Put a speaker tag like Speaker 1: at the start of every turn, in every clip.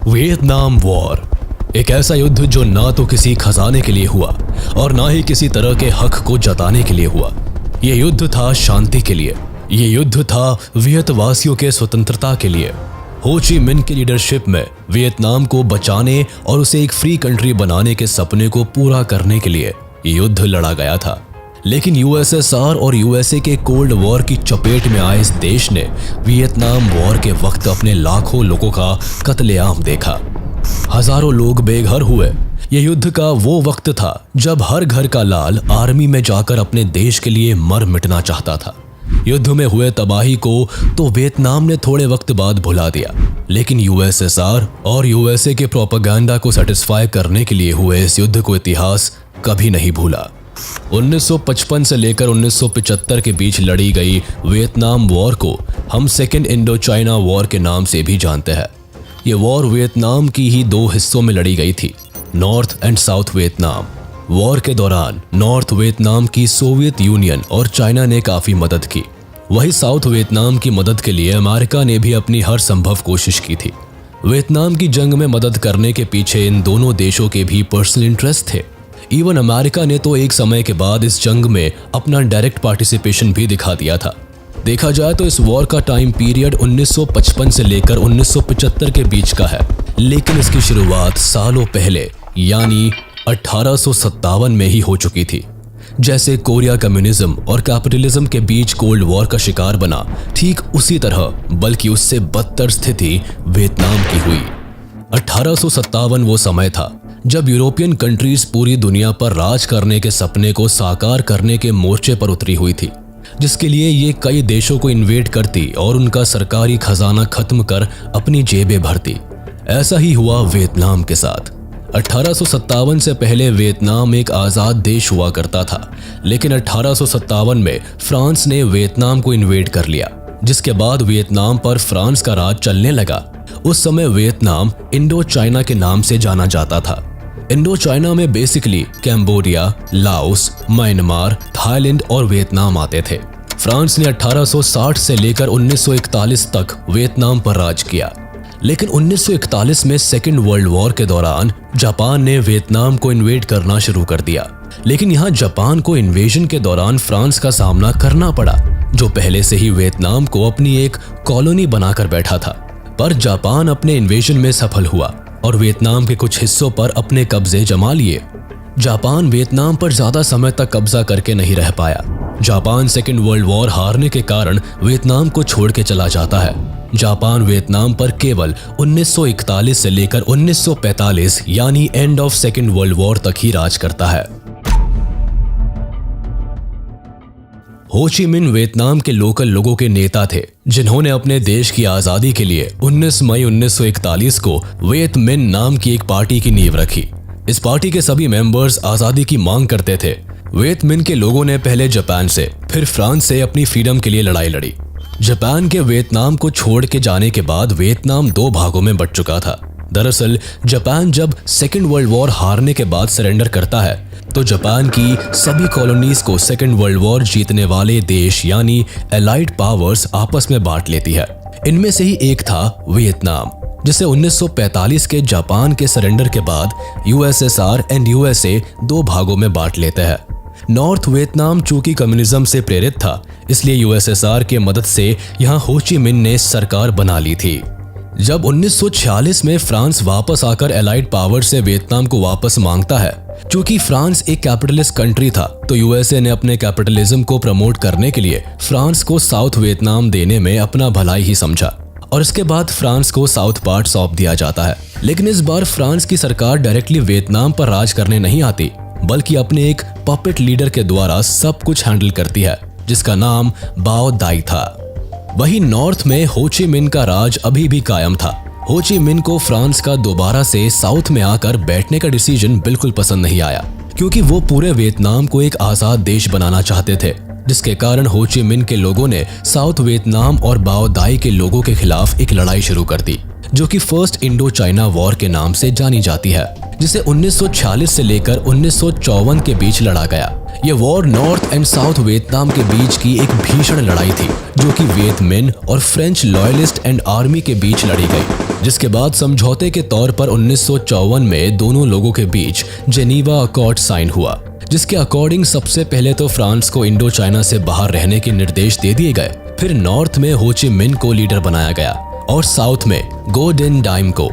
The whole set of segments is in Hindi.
Speaker 1: वियतनाम वॉर एक ऐसा युद्ध जो ना तो किसी खजाने के लिए हुआ और ना ही किसी तरह के हक को जताने के लिए हुआ। ये युद्ध था शांति के लिए। ये युद्ध था वियतवासियों के स्वतंत्रता के लिए। हो ची मिन की लीडरशिप में वियतनाम को बचाने और उसे एक फ्री कंट्री बनाने के सपने को पूरा करने के लिए ये युद्ध लड़ा गया था। लेकिन यूएसएसआर और यूएसए के कोल्ड वॉर की चपेट में आए इस देश ने वियतनाम वॉर के वक्त अपने लाखों लोगों का कत्लेआम देखा। हजारों लोग बेघर हुए। यह युद्ध का वो वक्त था जब हर घर का लाल आर्मी में जाकर अपने देश के लिए मर मिटना चाहता था। युद्ध में हुए तबाही को तो वियतनाम ने थोड़े वक्त बाद भुला दिया, लेकिन यूएसएसआर और यूएसए के प्रोपेगेंडा को सेटिस्फाई करने के लिए हुए इस युद्ध को इतिहास कभी नहीं भूला। 1955 से लेकर 1975 के बीच लड़ी गई वियतनाम वॉर को हम सेकेंड इंडो चाइना वॉर के नाम से भी जानते हैं। ये वॉर वियतनाम की ही दो हिस्सों में लड़ी गई थी, north and south Vietnam. War के दौरान नॉर्थ वियतनाम की सोवियत यूनियन और चाइना ने काफी मदद की। वही साउथ वियतनाम की मदद के लिए अमेरिका ने भी अपनी हर संभव कोशिश की थी। वियतनाम की जंग में मदद करने के पीछे इन दोनों देशों के भी पर्सनल इंटरेस्ट थे। इवन अमेरिका ने तो एक समय के बाद इस जंग में अपना डायरेक्ट पार्टिसिपेशन भी दिखा दिया था। देखा जाए तो इस वॉर का टाइम पीरियड 1955 से लेकर 1975 के बीच का है, लेकिन इसकी शुरुआत सालों पहले यानी 1857 में ही हो चुकी थी। जैसे कोरिया कम्युनिज्म और कैपिटलिज्म के बीच कोल्ड वॉर का शिकार बना, ठीक उसी तरह बल्कि उससे बदतर स्थिति वियतनाम की हुई। 1857 वो समय था जब यूरोपियन कंट्रीज पूरी दुनिया पर राज करने के सपने को साकार करने के मोर्चे पर उतरी हुई थी, जिसके लिए ये कई देशों को इन्वेड करती और उनका सरकारी खजाना खत्म कर अपनी जेबें भरती। ऐसा ही हुआ वियतनाम के साथ। 1857 से पहले वियतनाम एक आज़ाद देश हुआ करता था, लेकिन 1857 में फ्रांस ने वियतनाम को इन्वेड कर लिया, जिसके बाद वियतनाम पर फ्रांस का राज चलने लगा। उस समय वियतनाम इंडो चाइना के नाम से जाना जाता था। इंडो चाइना में basically Cambodia, Laos, Myanmar, Thailand और वियतनाम आते थे। फ्रांस ने 1860 से लेकर 1941 तक वियतनाम पर राज किया, लेकिन 1941 में सेकेंड वर्ल्ड वॉर के दौरान जापान ने वियतनाम को इन्वेड करना शुरू कर दिया। लेकिन यहाँ जापान को इन्वेजन के दौरान फ्रांस का सामना करना पड़ा, जो पहले से ही वियतनाम को अपनी एक कॉलोनी बनाकर बैठा था। पर जापान अपने इन्वेजन में सफल हुआ और वियतनाम के कुछ हिस्सों पर अपने कब्जे जमा लिए। जापान वियतनाम पर ज्यादा समय तक कब्जा करके नहीं रह पाया। जापान सेकेंड वर्ल्ड वॉर हारने के कारण वियतनाम को छोड़ के चला जाता है। जापान वियतनाम पर केवल 1941 से लेकर 1945 यानी end of second world war तक ही राज करता है। हो ची मिन वियतनाम के लोकल लोगों के नेता थे, जिन्होंने अपने देश की आजादी के लिए 19 मई 1941 को वियत मिन नाम की एक पार्टी की नींव रखी। इस पार्टी के सभी मेंबर्स आजादी की मांग करते थे। वियत मिन के लोगों ने पहले जापान से फिर फ्रांस से अपनी फ्रीडम के लिए लड़ाई लड़ी। जापान के वियतनाम को छोड़ के जाने के बाद वियतनाम दो भागों में बंट चुका था। दरअसल जापान जब सेकेंड वर्ल्ड वॉर हारने के बाद सरेंडर करता है, तो जापान की सभी कॉलोनीज को सेकेंड वर्ल्ड वॉर जीतने वाले देश यानी एलाइड पावर्स आपस में बांट लेती है। इनमें से ही एक था वियतनाम, जिसे 1945 के जापान के सरेंडर के बाद यूएसएसआर एंड यूएसए दो भागों में बांट लेते हैं। नॉर्थ वियतनाम चूंकि कम्युनिज्म से प्रेरित था, इसलिए यूएसएसआर के मदद से यहाँ हो ची मिन ने सरकार बना ली थी। जब 1946 में फ्रांस वापस आकर एलाइड पावर से वियतनाम को वापस मांगता है, क्योंकि फ्रांस एक कैपिटलिस्ट कंट्री था, तो यूएसए ने अपने कैपिटलिज्म को प्रमोट करने के लिए फ्रांस को साउथ वियतनाम देने में अपना भलाई ही समझा और इसके बाद फ्रांस को साउथ पार्ट सौंप दिया जाता है। लेकिन इस बार फ्रांस की सरकार डायरेक्टली वियतनाम पर राज करने नहीं आती, बल्कि अपने एक पपेट लीडर के द्वारा सब कुछ हैंडल करती है, जिसका नाम बाओ दाई था। वहीं नॉर्थ में हो ची मिन का राज अभी भी कायम था। हो ची मिन को फ्रांस का दोबारा से साउथ में आकर बैठने का डिसीजन बिल्कुल पसंद नहीं आया, क्योंकि वो पूरे वियतनाम को एक आजाद देश बनाना चाहते थे, जिसके कारण हो ची मिन के लोगों ने साउथ वियतनाम और बाओ दाई के लोगों के खिलाफ एक लड़ाई शुरू कर दी, जो कि फर्स्ट इंडो चाइना वॉर के नाम से जानी जाती है, जिसे 1946 से लेकर 1954 के बीच लड़ा गया। ये war north and south Vietnam के बीच की एक भीषण लड़ाई थी जो कि वियत मिन और फ्रेंच लॉयलिस्ट एंड आर्मी के बीच लड़ी गई, जिसके बाद समझौते के तौर पर 1954 में दोनों लोगों के बीच जेनीवा अकॉर्ड साइन हुआ, जिसके अकॉर्डिंग सबसे पहले तो फ्रांस को इंडो चाइना से बाहर रहने के निर्देश दे दिए गए। फिर नॉर्थ में हो ची मिन को लीडर बनाया गया और साउथ में गो डिन डाइम को।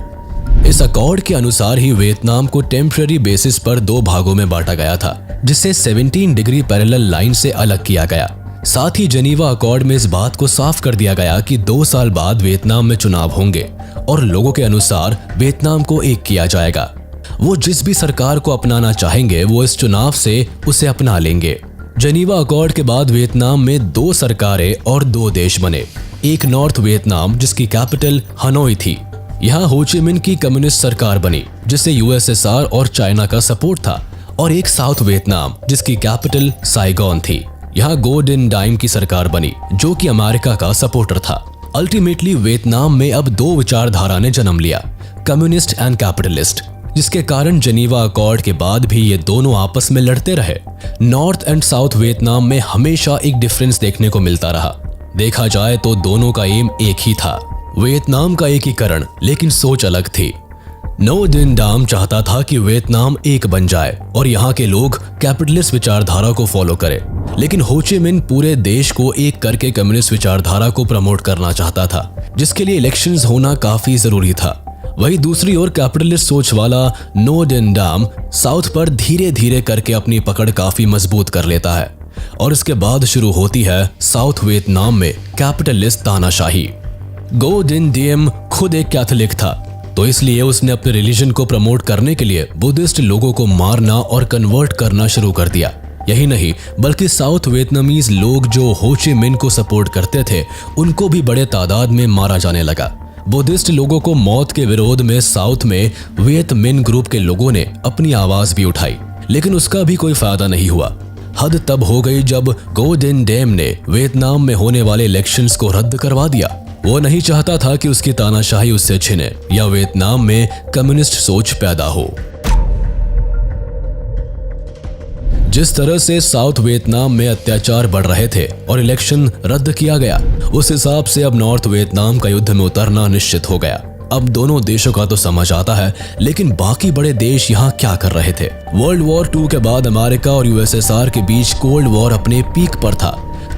Speaker 1: इस अकॉर्ड के अनुसार ही वियतनाम को टेम्पररी बेसिस पर 2 भागों में बांटा गया था, जिसे 17 डिग्री पैरेलल लाइन से अलग किया गया। साथ ही जेनीवा अकॉर्ड में इस बात को साफ कर दिया गया कि 2 साल बाद वियतनाम में चुनाव होंगे और लोगों के अनुसार वियतनाम को एक किया जाएगा। वो जिस भी सरकार को अपनाना चाहेंगे वो इस चुनाव से उसे अपना लेंगे। जेनीवा अकॉर्ड के बाद वियतनाम में 2 सरकारें और 2 देश बने। एक नॉर्थ वियतनाम जिसकी कैपिटल हनोई थी, यहाँ हो ची मिन की कम्युनिस्ट सरकार बनी जिसे यूएसएसआर और चाइना का सपोर्ट था, और एक साउथ वियतनाम जिसकी कैपिटल साइगोन थी, यहाँ गो डिन डाइम की सरकार बनी जो कि अमेरिका का सपोर्टर था। अल्टीमेटली वियतनाम में अब 2 विचारधारा ने जन्म लिया, कम्युनिस्ट एंड कैपिटलिस्ट, जिसके कारण जेनीवा अकॉर्ड के बाद भी ये दोनों आपस में लड़ते रहे। नॉर्थ एंड साउथ वियतनाम में हमेशा एक डिफरेंस देखने को मिलता रहा। देखा जाए तो दोनों का एम एक ही था, वियतनाम का एकीकरण, लेकिन सोच अलग थी। नो डिन डाम चाहता था कि वियतनाम एक बन जाए और यहाँ के लोग कैपिटलिस्ट विचारधारा को फॉलो करें, लेकिन हो ची मिन पूरे देश को एक करके कम्युनिस्ट विचारधारा को प्रमोट करना चाहता था, जिसके लिए इलेक्शंस होना काफी जरूरी था। वही दूसरी ओर कैपिटलिस्ट सोच वाला नो डिन डाम साउथ पर धीरे धीरे करके अपनी पकड़ काफी मजबूत कर लेता है और इसके बाद शुरू होती है साउथ वियतनाम में कैपिटलिस्ट तानाशाही। गो डिन डाइम खुद एक कैथोलिक था, तो इसलिए उसने अपने रिलीजन को प्रमोट करने के लिए बुद्धिस्ट लोगों को मारना और कन्वर्ट करना शुरू कर दिया। यही नहीं बल्कि साउथ वियतनामीज लोग जो हो ची मिन को सपोर्ट करते थे उनको भी बड़े तादाद में मारा जाने लगा। बुद्धिस्ट लोगों को मौत के विरोध में साउथ में वियत मिन ग्रुप के लोगों ने अपनी आवाज भी उठाई, लेकिन उसका भी कोई फायदा नहीं हुआ। हद तब हो गई जब गो डिन डाइम ने वियतनाम में होने वाले इलेक्शंस को रद्द करवा दिया। वो नहीं चाहता था कि उसकी तानाशाही उससे छिने या वियतनाम में कम्युनिस्ट सोच पैदा हो। जिस तरह से साउथ वियतनाम में अत्याचार बढ़ रहे थे और इलेक्शन रद्द किया गया, उस हिसाब से अब नॉर्थ वियतनाम का युद्ध में उतरना निश्चित हो गया। अब दोनों देशों का तो समझ आता है, लेकिन बाकी बड़े देश यहाँ क्या कर रहे थे? वर्ल्ड वॉर 2 के बाद अमेरिका और यूएसएसआर के बीच कोल्ड वॉर अपने पीक पर था।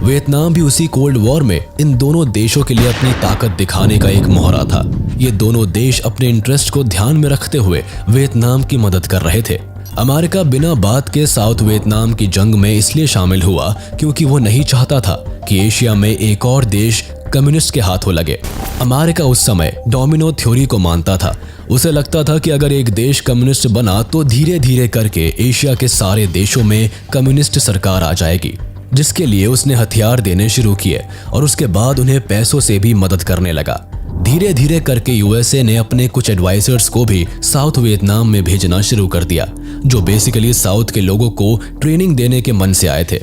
Speaker 1: वियतनाम भी उसी कोल्ड वॉर में इन दोनों देशों के लिए अपनी ताकत दिखाने का एक मोहरा था। ये दोनों देश अपने इंटरेस्ट को ध्यान में रखते हुए वियतनाम की मदद कर रहे थे। अमेरिका बिना बात के साउथ वियतनाम की जंग में इसलिए शामिल हुआ क्योंकि वो नहीं चाहता था कि एशिया में एक और देश कम्युनिस्ट के हाथों लगे। अमेरिका उस समय डोमिनो थ्योरी को मानता था। उसे लगता था कि अगर एक देश कम्युनिस्ट बना तो धीरे धीरे करके एशिया के सारे देशों में कम्युनिस्ट सरकार आ जाएगी, जिसके लिए उसने हथियार देने शुरू किए और उसके बाद उन्हें पैसों से भी मदद करने लगा। धीरे धीरे करके यूएसए ने अपने कुछ एडवाइजर्स को भी साउथ वियतनाम में भेजना शुरू कर दिया, जो बेसिकली साउथ के लोगों को ट्रेनिंग देने के मन से आए थे।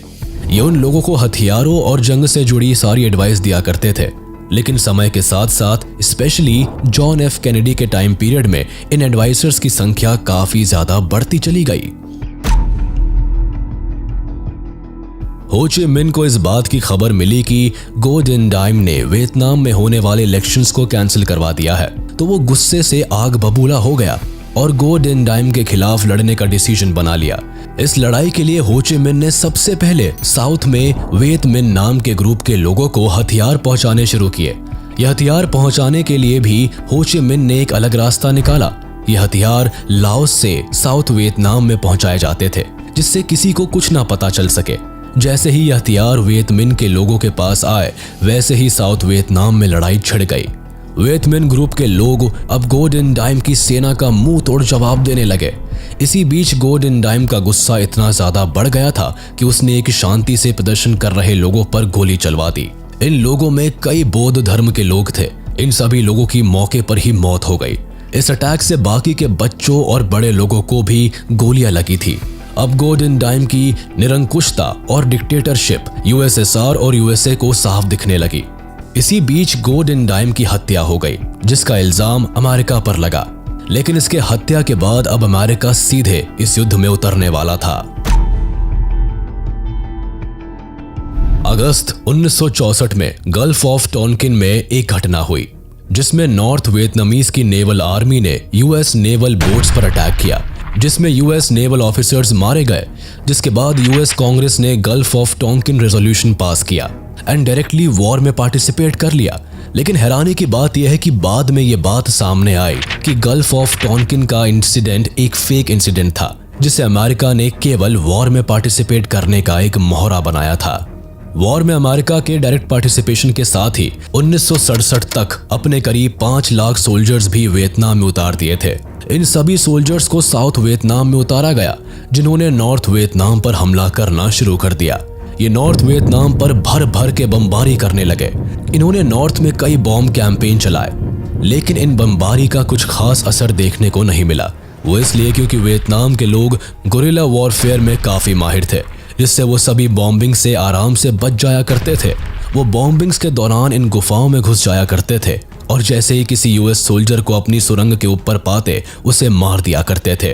Speaker 1: ये उन लोगों को हथियारों और जंग से जुड़ी सारी एडवाइस दिया करते थे, लेकिन समय के साथ साथ स्पेशली जॉन एफ कैनेडी के टाइम पीरियड में इन एडवाइजर्स की संख्या काफी ज्यादा बढ़ती चली गई। हो ची मिन को इस बात की खबर मिली कि गो डिन डाइम ने वियतनाम में होने वाले इलेक्शंस को कैंसिल करवा दिया है, तो वो गुस्से से आग बबूला हो गया और गो डिन डाइम के खिलाफ लड़ने का डिसीजन बना लिया। इस लड़ाई के लिए हो ची मिन ने सबसे पहले साउथ में वियत मिन नाम के ग्रुप के लोगों को हथियार पहुंचाने शुरू किए। यह हथियार पहुंचाने के लिए भी हो ची मिन ने एक अलग रास्ता निकाला। ये हथियार लाओस से साउथ वियतनाम में पहुंचाए जाते थे, जिससे किसी को कुछ ना पता चल सके। जैसे ही यह हथियार वियत मिन के लोगों के पास आए, वैसे ही साउथ वियतनाम में लड़ाई छिड़ गई। वियत मिन ग्रुप के लोग अब गो डिन डाइम की सेना का मुंह तोड़ जवाब देने लगे। इसी बीच गो डिन डाइम का गुस्सा इतना ज्यादा बढ़ गया था कि उसने एक शांति से प्रदर्शन कर रहे लोगों पर गोली चलवा दी। इन लोगों में कई बौद्ध धर्म के लोग थे। इन सभी लोगों की मौके पर ही मौत हो गई। इस अटैक से बाकी के बच्चों और बड़े लोगों को भी गोलियां लगी थी। अब गो डिन डाइम की निरंकुशता और डिक्टेटरशिप यूएसएसआर और यूएसए को साफ दिखने लगी। इसी बीच गो डिन डाइम की हत्या हो गई, जिसका इल्जाम अमेरिका पर लगा। लेकिन इसके हत्या के बाद अब अमेरिका सीधे इस युद्ध में उतरने वाला था। अगस्त 1964 में गल्फ ऑफ टोनकिन में एक घटना हुई जिसमें नॉर्थ वियतनामीज की नेवल आर्मी ने यूएस नेवल बोट्स पर अटैक किया, जिसमें यूएस नेवल ऑफिसर्स मारे गए। जिसके बाद यूएस कांग्रेस ने गल्फ ऑफ टोनकिन रेजोल्यूशन पास किया एंड डायरेक्टली वॉर में पार्टिसिपेट कर लिया। लेकिन हैरानी की बात यह है कि बाद में यह बात सामने आई कि गल्फ ऑफ टोनकिन का इंसिडेंट एक फेक इंसिडेंट था, जिसे अमेरिका ने केवल वॉर में पार्टिसिपेट करने का एक मोहरा बनाया था। वॉर में अमेरिका के डायरेक्ट पार्टिसिपेशन के साथ ही 1967 तक अपने करीब 5 लाख सोल्जर्स भी वियतनाम में उतार दिए थे। इन सभी सोल्जर्स को साउथ वियतनाम में उतारा गया, जिन्होंने नॉर्थ वियतनाम पर हमला करना शुरू कर दिया। ये नॉर्थ वियतनाम पर भर भर के बमबारी करने लगे। इन्होंने नॉर्थ में कई बॉम्ब कैंपेन चलाए, लेकिन इन बमबारी का कुछ खास असर देखने को नहीं मिला। वो इसलिए क्योंकि वियतनाम के लोग गुरिल्ला वॉरफेयर में काफी माहिर थे, जिससे वो सभी बॉम्बिंग से आराम से बच जाया करते थे। वो बॉम्बिंग्स के दौरान इन गुफाओं में घुस जाया करते थे और जैसे ही किसी यूएस सोल्जर को अपनी सुरंग के ऊपर पाते उसे मार दिया करते थे।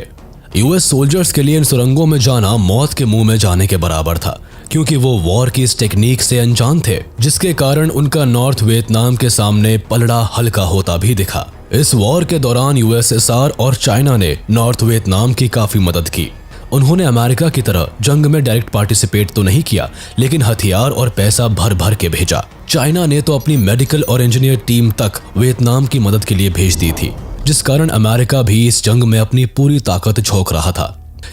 Speaker 1: यूएस सोल्जर्स के लिए इन सुरंगों में जाना मौत के मुंह में जाने के बराबर था, क्योंकि वो वॉर की इस टेक्निक से अनजान थे, जिसके कारण उनका नॉर्थ वियतनाम के सामने पलड़ा हल्का होता भी दिखा। इस वॉर के दौरान यूएसएसआर और चाइना ने नॉर्थ वियतनाम की काफी मदद की। उन्होंने अमेरिका की तरह जंग में डायरेक्ट पार्टिसिपेट तो नहीं किया, लेकिन हथियार और पैसा भर भर के भेजा। चाइना ने तो अपनी मेडिकल और इंजीनियर टीम तक वियतनाम की मदद के लिए भेज दी थी, जिस कारण अमेरिका भी इस जंग में अपनी पूरी ताकत झोंक रहा था।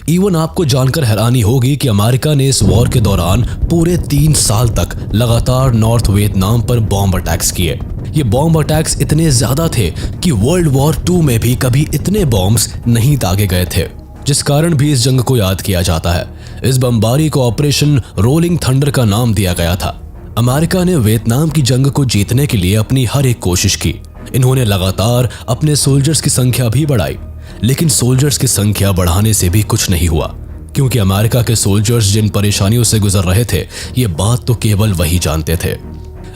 Speaker 1: इवन आपको जानकर हैरानी होगी कि अमेरिका ने इस वॉर के दौरान पूरे 3 साल तक लगातार नॉर्थ वियतनाम पर बॉम्ब अटैक्स किए। ये बॉम्ब अटैक्स इतने ज्यादा थे कि वर्ल्ड वॉर 2 में भी कभी इतने बॉम्ब्स नहीं दागे गए थे, जिस कारण भी इस जंग को याद किया जाता है। इस बमबारी को ऑपरेशन रोलिंग थंडर का नाम दिया गया था। अमेरिका ने वियतनाम की जंग को जीतने के लिए अपनी हर एक कोशिश की। इन्होंने लगातार अपने सोल्जर्स की संख्या भी बढ़ाई, लेकिन सोल्जर्स की संख्या बढ़ाने से भी कुछ नहीं हुआ, क्योंकि अमेरिका के सोल्जर्स जिन परेशानियों से गुजर रहे थे ये बात तो केवल वही जानते थे।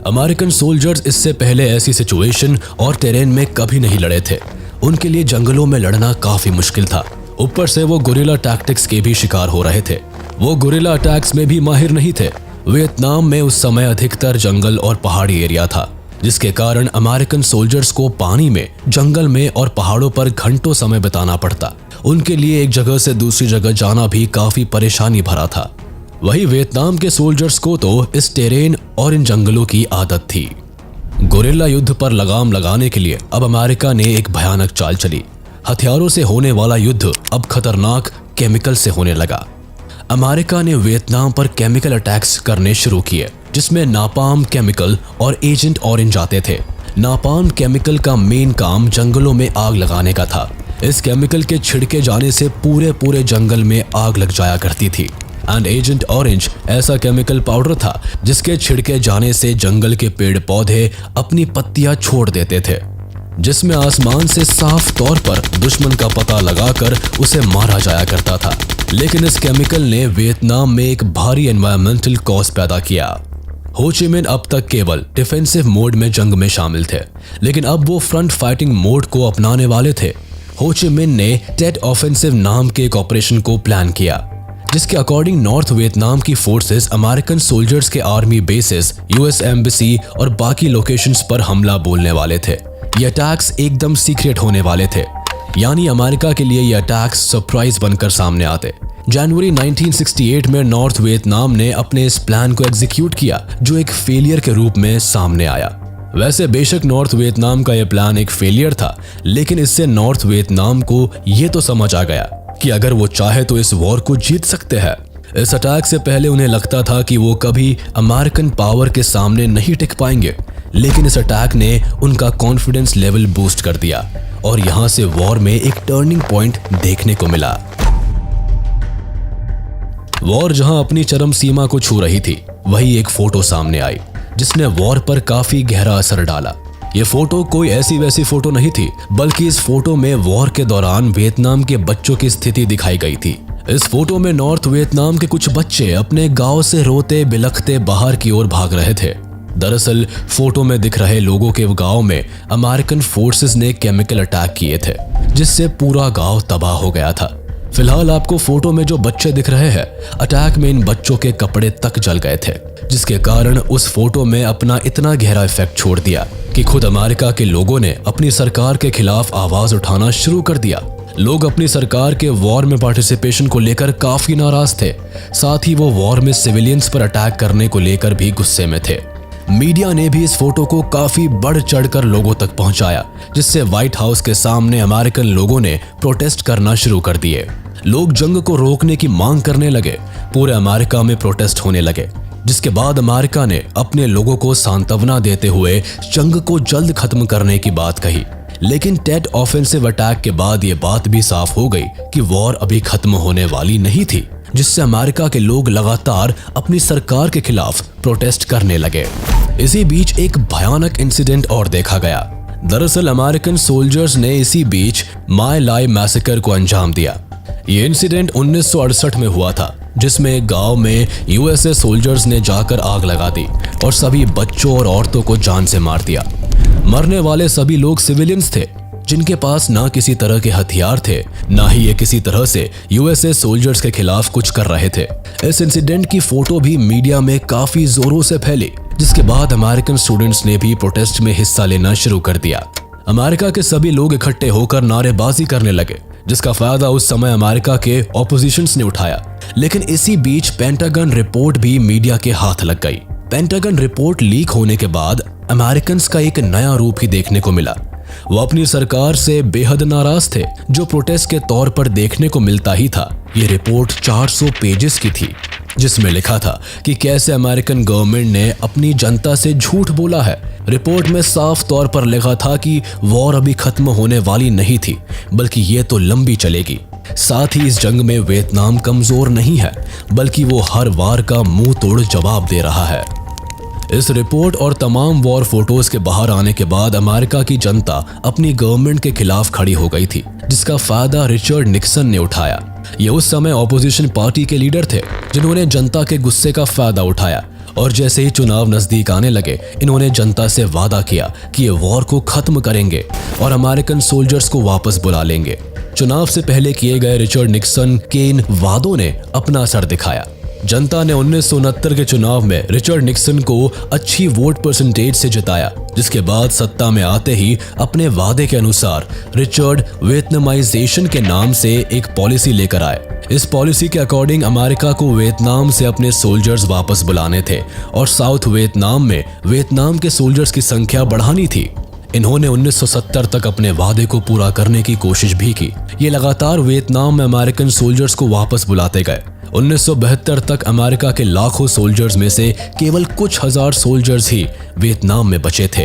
Speaker 1: अमेरिकन सोल्जर्स इससे पहले ऐसी सिचुएशन और टेरेन में कभी नहीं लड़े थे। उनके लिए जंगलों में लड़ना काफी मुश्किल था। ऊपर से वो गुरिल्ला टैक्टिक्स के भी शिकार हो रहे थे। वो गुरिल्ला अटैक्स में भी माहिर नहीं थे। वियतनाम में उस समय अधिकतर जंगल और पहाड़ी एरिया था, जिसके कारण अमेरिकन सोल्जर्स को पानी में, जंगल में और पहाड़ों पर घंटों समय बिताना पड़ता। उनके लिए एक जगह से दूसरी जगह जाना भी काफी परेशानी भरा था। वही वियतनाम के सोल्जर्स को तो इस टेरेन और इन जंगलों की आदत थी। गुरिल्ला युद्ध पर लगाम लगाने के लिए अब अमेरिका ने एक भयानक चाल चली। हथियारों से होने वाला युद्ध अब खतरनाक केमिकल से होने लगा। अमेरिका ने वियतनाम पर केमिकल अटैक्स करने शुरू किए, जिसमें नापाम केमिकल और एजेंट ऑरेंज आते थे। नापाम केमिकल का मेन काम जंगलों में आग लगाने का था। इस केमिकल के छिड़के जाने से पूरे जंगल में आग लग जाया करती थी। एंड एजेंट ऑरेंज ऐसा केमिकल पाउडर था जिसके छिड़के जाने से जंगल के पेड़ पौधे अपनी पत्तियां छोड़ देते थे, जिसमें आसमान से साफ तौर पर दुश्मन का पता लगाकर उसे मारा जाया करता था। लेकिन इस केमिकल ने वियतनाम में एक भारी एनवायरमेंटल कॉज पैदा किया। हो ची मिन अब तक केवल डिफेंसिव मोड में जंग में शामिल थे, लेकिन अब वो फ्रंट फाइटिंग मोड को अपनाने वाले थे। हो ची मिन ने टेट ऑफेंसिव नाम के एक ऑपरेशन को प्लान किया, जिसके अकॉर्डिंग नॉर्थ वियतनाम की फोर्सेस अमेरिकन सोल्जर्स के आर्मी बेसिस, यूएस एम्बेसी और बाकी लोकेशंस पर हमला बोलने वाले थे। ये अटैक्स एकदम सीक्रेट होने वाले थे, यानी अमेरिका के लिए ये अटैक्स सरप्राइज बनकर सामने आते। जनवरी 1968 में नॉर्थ वियतनाम ने अपने इस प्लान को एग्जीक्यूट किया, जो एक फेलियर के रूप में सामने आया। वैसे बेशक नॉर्थ वियतनाम का यह प्लान एक फेलियर था, लेकिन इससे नॉर्थ वियतनाम को यह तो समझ आ गया कि अगर वो चाहे तो इस वॉर को जीत सकते हैं। इस अटैक से पहले उन्हें लगता था कि वो कभी अमेरिकन पावर के सामने नहीं टिक पाएंगे, लेकिन इस अटैक ने उनका कॉन्फिडेंस लेवल बूस्ट कर दिया और यहां से वॉर में एक टर्निंग पॉइंट देखने को मिला। वॉर जहां अपनी चरम सीमा को छू रही थी, वही एक फोटो सामने आई जिसने वॉर पर काफी गहरा असर डाला। ये फोटो कोई ऐसी वैसी फोटो नहीं थी, बल्कि इस फोटो में वॉर के दौरान वियतनाम के बच्चों की स्थिति दिखाई गई थी। इस फोटो में नॉर्थ वियतनाम के कुछ बच्चे अपने गांव से रोते बिलखते बाहर की ओर भाग रहे थे। दरअसल फोटो में दिख रहे लोगों के गांव में अमेरिकन फोर्सेस ने केमिकल अटैक किए थे, जिससे पूरा गांव तबाह हो गया था। फिलहाल आपको फोटो में जो बच्चे दिख रहे हैं, अटैक में इन बच्चों के कपड़े तक जल गए थे। जिसके कारण उस फोटो में अपना इतना गहरा इफेक्ट छोड़ दिया कि खुद अमेरिका के लोगों ने अपनी सरकार के खिलाफ आवाज उठाना शुरू कर दिया। लोग अपनी सरकार के वॉर में पार्टिसिपेशन को लेकर काफी नाराज थे। साथ ही वो वॉर में सिविलियंस पर अटैक करने को लेकर भी गुस्से में थे। मीडिया ने भी इस फोटो को काफी बढ़ चढ़कर लोगों तक पहुंचाया, जिससे व्हाइट हाउस के सामने अमेरिकन लोगों ने प्रोटेस्ट करना शुरू कर दिए। लोग जंग को रोकने की मांग करने लगे। पूरे अमेरिका में प्रोटेस्ट होने लगे, जिसके बाद अमेरिका ने अपने लोगों को सांत्वना देते हुए जंग को जल्द खत्म करने की बात कही। लेकिन टेट ऑफेंसिव अटैक के बाद ये बात भी साफ हो गई कि वॉर अभी खत्म होने वाली नहीं थी, जिससे अमेरिका के लोग लगातार अपनी सरकार के खिलाफ प्रोटेस्ट करने लगे। इसी बीच एक भयानक इंसिडेंट और देखा गया। दरअसल अमेरिकन सोल्जर्स ने इसी बीच माय लाई मैसेकर को अंजाम दिया। ये इंसिडेंट 1968 में हुआ था, जिसमें एक गांव में यूएसए सोल्जर्स ने जाकर आग लगा दी और सभी बच्चों और औरतों को जान से मार दिया। मरने वाले सभी लोग सिविलियंस थे, जिनके पास ना किसी तरह के हथियार थे, ना ही ये किसी तरह से यूएसए सोल्जर्स के खिलाफ कुछ कर रहे थे। इस इंसिडेंट की फोटो भी मीडिया में काफी जोरों से फैली, जिसके बाद अमेरिकन स्टूडेंट्स ने भी प्रोटेस्ट में हिस्सा लेना शुरू कर दिया। अमेरिका के सभी लोग इकट्ठे होकर नारेबाजी करने लगे, जिसका फायदा उस समय अमेरिका के ऑपोजिशंस ने उठाया। लेकिन इसी बीच पेंटागन रिपोर्ट भी मीडिया के हाथ लग गई। पेंटागन रिपोर्ट लीक होने के बाद अमेरिकन्स का एक नया रूप ही देखने को मिला। वो अपनी सरकार से बेहद नाराज थे, जो प्रोटेस्ट के तौर पर देखने को मिलता ही था। ये रिपोर्ट 400 पेजेस की थी, जिसमें लिखा था कि कैसे अमेरिकन गवर्नमेंट ने अपनी जनता से झूठ बोला है। रिपोर्ट में साफ तौर पर लिखा था कि वॉर अभी खत्म होने वाली नहीं थी, बल्कि ये तो लंबी चलेगी। साथ ही इस जंग में वियतनाम कमजोर नहीं है, बल्कि वो हर वार का मुंह तोड़ जवाब दे रहा है। इस रिपोर्ट और तमाम वॉर फोटोज के बाहर आने के बाद अमेरिका की जनता अपनी गवर्नमेंट के खिलाफ खड़ी हो गई थी, जिसका फायदा रिचर्ड निक्सन ने उठाया। ये उस समय ऑपोजिशन पार्टी के लीडर थे, जिन्होंने जनता के गुस्से का फायदा उठाया और जैसे ही चुनाव नजदीक आने लगे, इन्होंने जनता से वादा किया कि ये वॉर को खत्म करेंगे और अमेरिकन सोल्जर्स को वापस बुला लेंगे। चुनाव से पहले किए गए रिचर्ड निक्सन के इन वादों ने अपना असर दिखाया। जनता ने 1969 के चुनाव में रिचर्ड निक्सन को अच्छी वोट परसेंटेज से जिताया, जिसके बाद सत्ता में आते ही अपने वादे के अनुसार रिचर्ड वियतनामाइजेशन के नाम से एक पॉलिसी लेकर आए। इस पॉलिसी के अकॉर्डिंग अमेरिका को वियतनाम से अपने सोल्जर्स वापस बुलाने थे और साउथ वियतनाम में वियतनाम के सोल्जर्स की संख्या बढ़ानी थी। इन्होंने 1970 तक अपने वादे को पूरा करने की कोशिश भी की। ये लगातार वियतनाम में अमेरिकन सोल्जर्स को वापस बुलाते गए। 1972 तक अमेरिका के लाखों सोल्जर्स में से केवल कुछ हजार सोल्जर्स ही वियतनाम में बचे थे।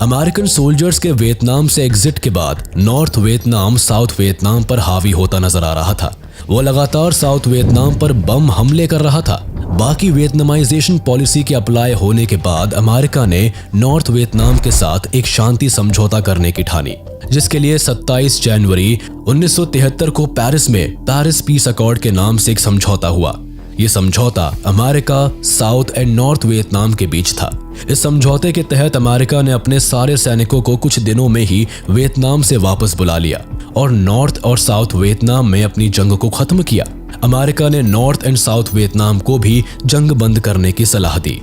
Speaker 1: अमेरिकन सोल्जर्स के वियतनाम से एग्जिट के बाद नॉर्थ वियतनाम साउथ वियतनाम पर हावी होता नजर आ रहा था। वो लगातार साउथ वियतनाम पर बम हमले कर रहा था। बाकी वियतनामाइजेशन पॉलिसी के अप्लाई होने के बाद अमेरिका ने नॉर्थ वियतनाम के साथ एक शांति समझौता करने की ठानी, जिसके लिए 27 जनवरी 1973 को पेरिस में पेरिस पीस अकॉर्ड के नाम से एक समझौता हुआ। ये समझौता America, south and north Vietnam के बीच था। इस समझौते के तहत अमेरिका ने अपने सारे सैनिकों को कुछ दिनों में ही वियतनाम से वापस बुला लिया और नॉर्थ और साउथ वियतनाम में अपनी जंग को खत्म किया। अमेरिका ने नॉर्थ एंड साउथ वियतनाम को भी जंग बंद करने की सलाह दी।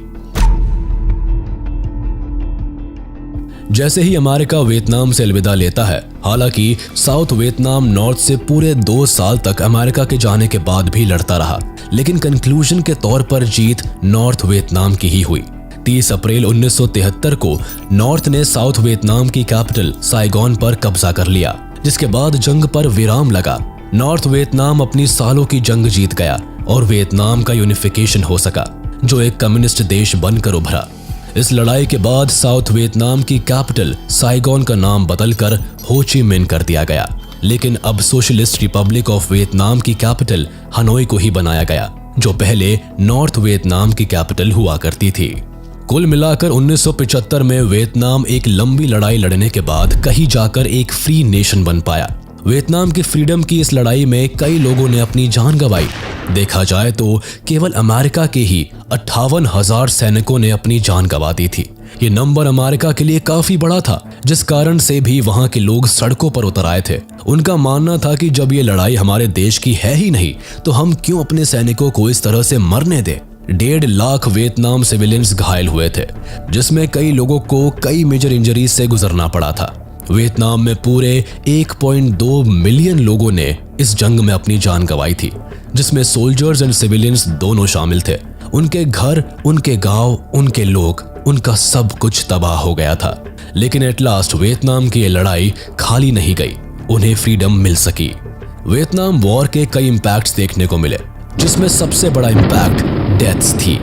Speaker 1: जैसे ही अमेरिका वियतनाम से अलविदा लेता है, हालांकि साउथ वियतनाम नॉर्थ से पूरे 2 साल तक अमेरिका के जाने के बाद भी लड़ता रहा, लेकिन कंक्लूजन के तौर पर जीत नॉर्थ वियतनाम की ही हुई। 30 अप्रैल 1973 को नॉर्थ ने साउथ वियतनाम की कैपिटल साइगोन पर कब्जा कर लिया, जिसके बाद जंग पर विराम लगा। नॉर्थ वियतनाम अपनी सालों की जंग जीत गया और वियतनाम का यूनिफिकेशन हो सका, जो एक कम्युनिस्ट देश बनकर उभरा। इस लड़ाई के बाद साउथ वियतनाम की कैपिटल साइगोन का नाम बदलकर हो ची मिन कर दिया गया, लेकिन अब सोशलिस्ट रिपब्लिक ऑफ वियतनाम की कैपिटल हनोई को ही बनाया गया, जो पहले नॉर्थ वियतनाम की कैपिटल हुआ करती थी। कुल मिलाकर 1975 में वियतनाम एक लंबी लड़ाई लड़ने के बाद कहीं जाकर एक फ्री नेशन बन पाया। वियतनाम की फ्रीडम की इस लड़ाई में कई लोगों ने अपनी जान गंवाई। देखा जाए तो केवल अमेरिका के ही 58,000 सैनिकों ने अपनी जान गंवा दी थी। ये नंबर अमेरिका के लिए काफी बड़ा था, जिस कारण से भी वहां के लोग सड़कों पर उतर आए थे। उनका मानना था कि जब ये लड़ाई हमारे देश की है ही नहीं, तो हम क्यों अपने सैनिकों को इस तरह से मरने दें। 1.5 लाख वियतनाम सिविलियंस घायल हुए थे, जिसमें कई लोगों को कई मेजर इंजरीज से गुजरना पड़ा था। वियतनाम में पूरे 1.2 मिलियन लोगों ने इस जंग में अपनी जान गंवाई थी, जिसमें सोल्जर्स एंड सिविलियंस दोनों शामिल थे। उनके घर, उनके गांव, उनके लोग, उनका सब कुछ तबाह हो गया था। लेकिन एट लास्ट वियतनाम की ये लड़ाई खाली नहीं गई, उन्हें फ्रीडम मिल सकी। वियतनाम वॉर के कई इंपैक्ट्स देखने को मिले, जिसमें सबसे बड़ा इंपैक्ट डेथ्स थी।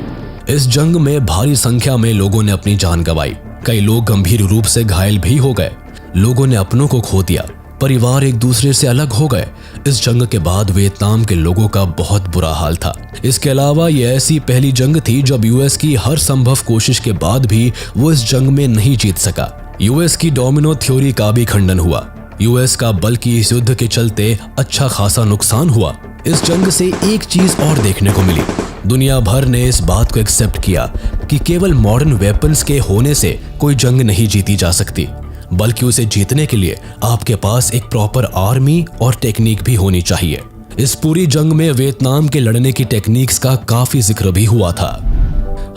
Speaker 1: इस जंग में भारी संख्या में लोगों ने अपनी जान गंवाई, कई लोग गंभीर रूप से घायल भी हो गए। लोगों ने अपनों को खो दिया, परिवार एक दूसरे से अलग हो गए। इस जंग के बाद वियतनाम के लोगों का बहुत बुरा हाल था। इसके अलावा ये ऐसी पहली जंग थी जब यूएस की हर संभव कोशिश के बाद भी वो इस जंग में नहीं जीत सका। यूएस की डोमिनो थ्योरी का भी खंडन हुआ। यूएस का बल्कि इस युद्ध के चलते अच्छा खासा नुकसान हुआ। इस जंग से एक चीज और देखने को मिली, दुनिया भर ने इस बात को एक्सेप्ट किया कि केवल मॉडर्न वेपन्स के होने से कोई जंग नहीं जीती जा सकती, बल्कि उसे जीतने के लिए आपके पास एक प्रॉपर आर्मी और टेक्निक भी होनी चाहिए। इस पूरी जंग में वियतनाम के लड़ने की टेक्निक्स का काफी जिक्र भी हुआ था।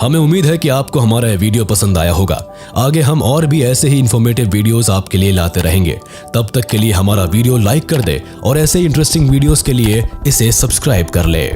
Speaker 1: हमें उम्मीद है कि आपको हमारा यह वीडियो पसंद आया होगा। आगे हम और भी ऐसे ही इंफॉर्मेटिव वीडियोस आपके लिए लाते रहेंगे। तब तक के लिए हमारा वीडियो लाइक कर दे और ऐसे इंटरेस्टिंग वीडियोस के लिए इसे सब्सक्राइब कर ले।